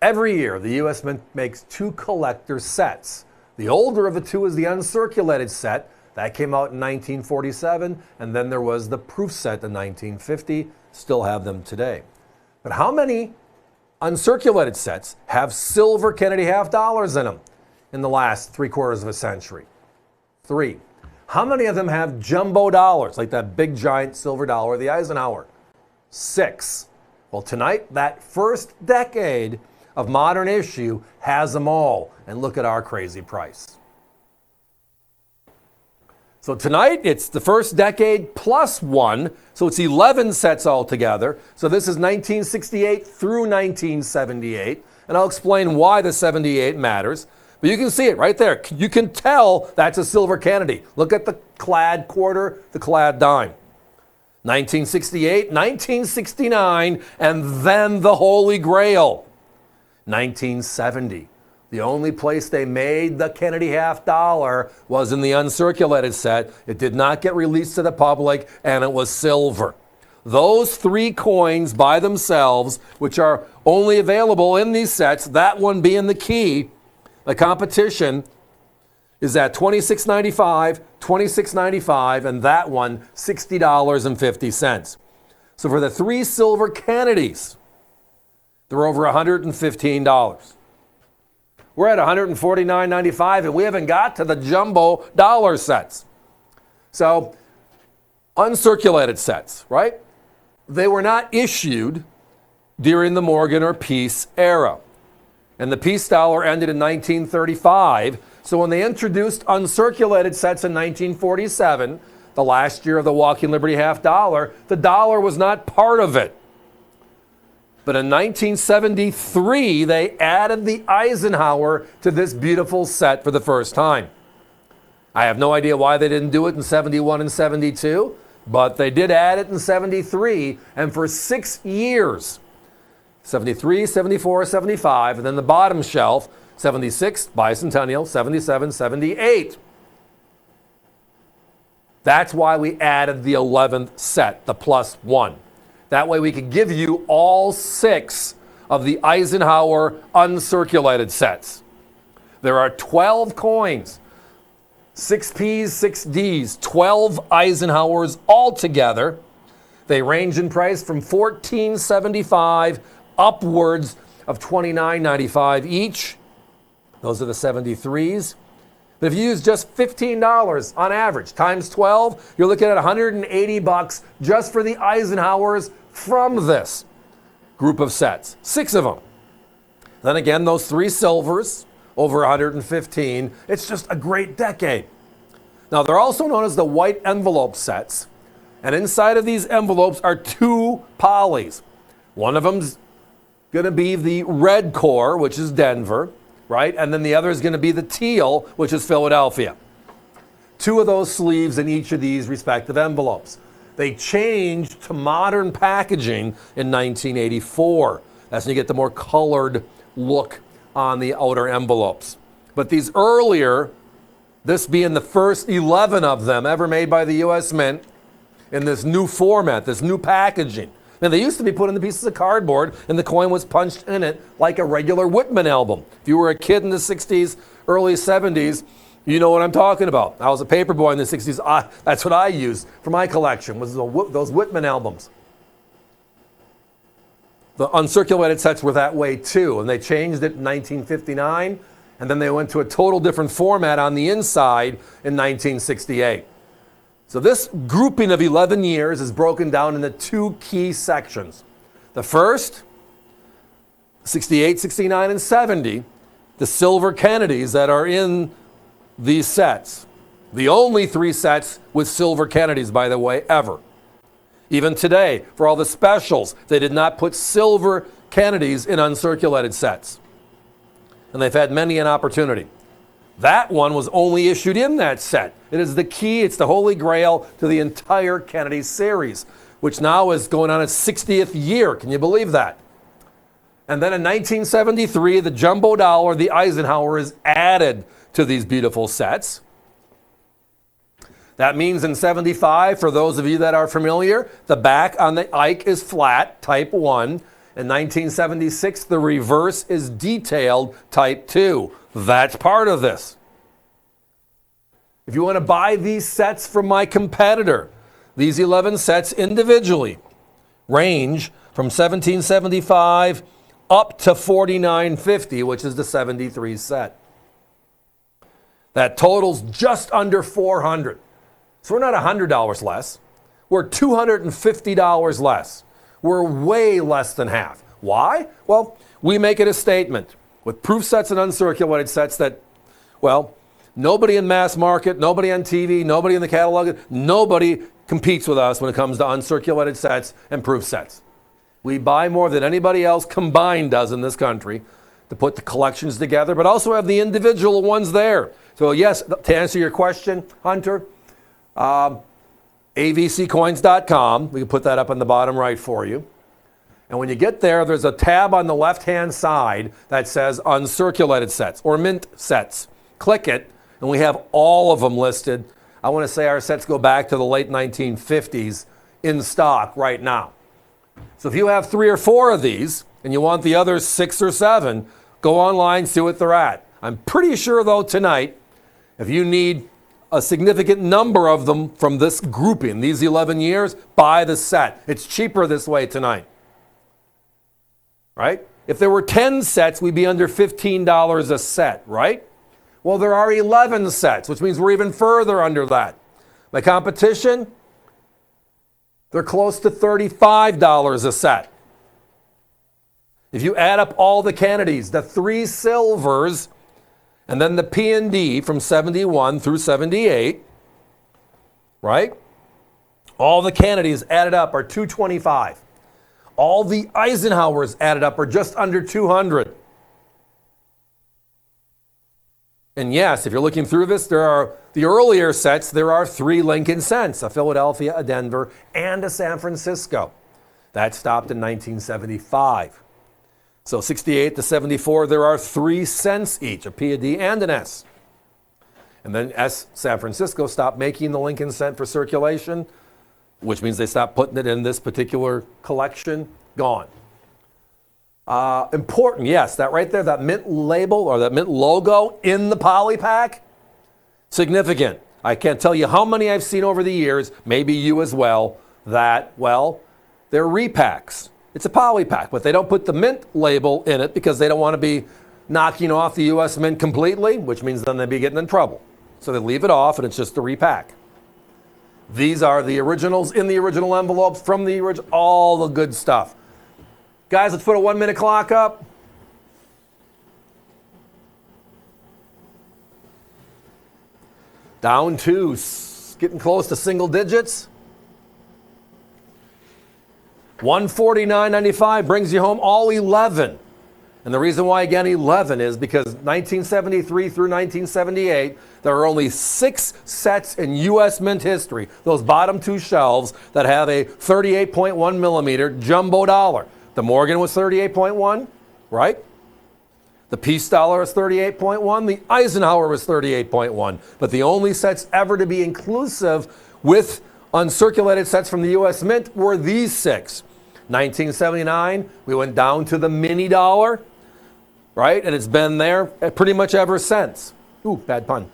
Every year, the U.S. Mint makes two collector sets. The older of the two is the uncirculated set. That came out in 1947, and then there was the proof set in 1950. Still have them today. But how many uncirculated sets have silver Kennedy half dollars in them in the last 3/4 of a century? 3. How many of them have jumbo dollars, like that big giant silver dollar, the Eisenhower? 6. Well, tonight, that first decade of modern issue has them all. And look at our crazy price. So tonight, it's the first decade plus 1. So it's 11 sets altogether. So this is 1968 through 1978. And I'll explain why the 78 matters. But you can see it right there. You can tell that's a silver Kennedy. Look at the clad quarter, the clad dime. 1968, 1969, and then the Holy Grail. 1970. The only place they made the Kennedy half dollar was in the uncirculated set. It did not get released to the public, and it was silver. Those 3 coins by themselves, which are only available in these sets, that one being the key, the competition is at $26.95, $26.95, and that one $60.50. So for the 3 silver Kennedys, they're over $115. We're at $149.95, and we haven't got to the jumbo dollar sets. So, uncirculated sets, right? They were not issued during the Morgan or Peace era. And the Peace dollar ended in 1935. So when they introduced uncirculated sets in 1947, the last year of the Walking Liberty half dollar, the dollar was not part of it. But in 1973, they added the Eisenhower to this beautiful set for the first time. I have no idea why they didn't do it in 71 and 72, but they did add it in 73, and for 6 years, 73, 74, 75, and then the bottom shelf, 76, bicentennial, 77, 78. That's why we added the 11th set, the plus 1. That way we could give you all 6 of the Eisenhower uncirculated sets. There are 12 coins, 6 P's, 6 D's, 12 Eisenhowers altogether. They range in price from $14.75 upwards of $29.95 each. Those are the 73s. But if you use just $15 on average times 12, you're looking at $180 just for the Eisenhowers from this group of sets. 6 of them. Then again, those 3 silvers, over 115. It's just a great decade. Now, they're also known as the white envelope sets. And inside of these envelopes are 2 polys. One of them's going to be the red core, which is Denver, right? And then the other is going to be the teal, which is Philadelphia. 2 of those sleeves in each of these respective envelopes. They changed to modern packaging in 1984. That's when you get the more colored look on the outer envelopes. But these earlier, this being the first 11 of them ever made by the U.S. Mint in this new format, this new packaging. Now, they used to be put in the pieces of cardboard, and the coin was punched in it like a regular Whitman album. If you were a kid in the 60s, early 70s, you know what I'm talking about. I was a paper boy in the 60s. That's what I used for my collection, was those Whitman albums. The uncirculated sets were that way too, and they changed it in 1959, and then they went to a total different format on the inside in 1968. So this grouping of 11 years is broken down into 2 key sections. The first, 68, 69, and 70, the silver Kennedys that are in these sets. The only 3 sets with silver Kennedys, by the way, ever. Even today, for all the specials, they did not put silver Kennedys in uncirculated sets. And they've had many an opportunity. That one was only issued in that set. It is the key, it's the holy grail to the entire Kennedy series, which now is going on its 60th year. Can you believe that? And then in 1973, the jumbo dollar, the Eisenhower, is added to these beautiful sets. That means in 75, for those of you that are familiar, the back on the Ike is flat, type 1, In 1976, the reverse is detailed type 2. That's part of this. If you want to buy these sets from my competitor, these 11 sets individually range from $17.75 up to $49.50, which is the 73 set. That totals just under $400. So we're not $100 less. We're $250 less. We're way less than half. Why? Well, we make it a statement with proof sets and uncirculated sets that, well, nobody in mass market, nobody on TV, nobody in the catalog, nobody competes with us when it comes to uncirculated sets and proof sets. We buy more than anybody else combined does in this country to put the collections together, but also have the individual ones there. So yes, to answer your question, Hunter, avccoins.com. We can put that up on the bottom right for you. And when you get there, there's a tab on the left-hand side that says Uncirculated Sets or Mint Sets. Click it, and we have all of them listed. I want to say our sets go back to the late 1950s in stock right now. So if you have 3 or 4 of these and you want the other 6 or 7, go online, see what they're at. I'm pretty sure, though, tonight, if you need a significant number of them from this grouping, these 11 years, buy the set. It's cheaper this way tonight. Right? If there were 10 sets, we'd be under $15 a set, right? Well, there are 11 sets, which means we're even further under that. My competition, they're close to $35 a set. If you add up all the Kennedys, the 3 silvers, and then the P&D from 71 through 78, right? All the Kennedys added up are $225. All the Eisenhowers added up are just under $200. And yes, if you're looking through this, there are the earlier sets, there are 3 Lincoln cents, a Philadelphia, a Denver, and a San Francisco. That stopped in 1975. So 68 to 74, there are 3 cents each, a P, a D, and an S. And then San Francisco stopped making the Lincoln cent for circulation, which means they stopped putting it in this particular collection. Gone. Important, yes, that right there, that mint label or that mint logo in the poly pack, significant. I can't tell you how many I've seen over the years, maybe you as well, that, well, they're repacks. It's a poly pack, but they don't put the mint label in it because they don't want to be knocking off the U.S. Mint completely, which means then they'd be getting in trouble. So they leave it off and it's just a repack. These are the originals in the original envelopes from the original, all the good stuff. Guys, let's put a 1-minute clock up. Down to getting close to single digits. $149.95 brings you home all 11. And the reason why, again, 11 is because 1973 through 1978, there are only 6 sets in U.S. Mint history, those bottom 2 shelves, that have a 38.1 millimeter jumbo dollar. The Morgan was 38.1, right? The Peace dollar is 38.1. The Eisenhower was 38.1. But the only sets ever to be inclusive with uncirculated sets from the U.S. Mint were these 6. 1979, we went down to the mini dollar, right? And it's been there pretty much ever since. Ooh, bad pun.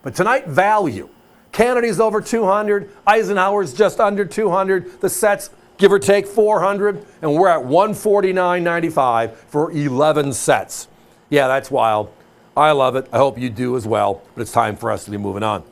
But tonight, value. Kennedy's over 200. Eisenhower's just under 200. The sets, give or take 400. And we're at $149.95 for 11 sets. Yeah, that's wild. I love it. I hope you do as well. But it's time for us to be moving on.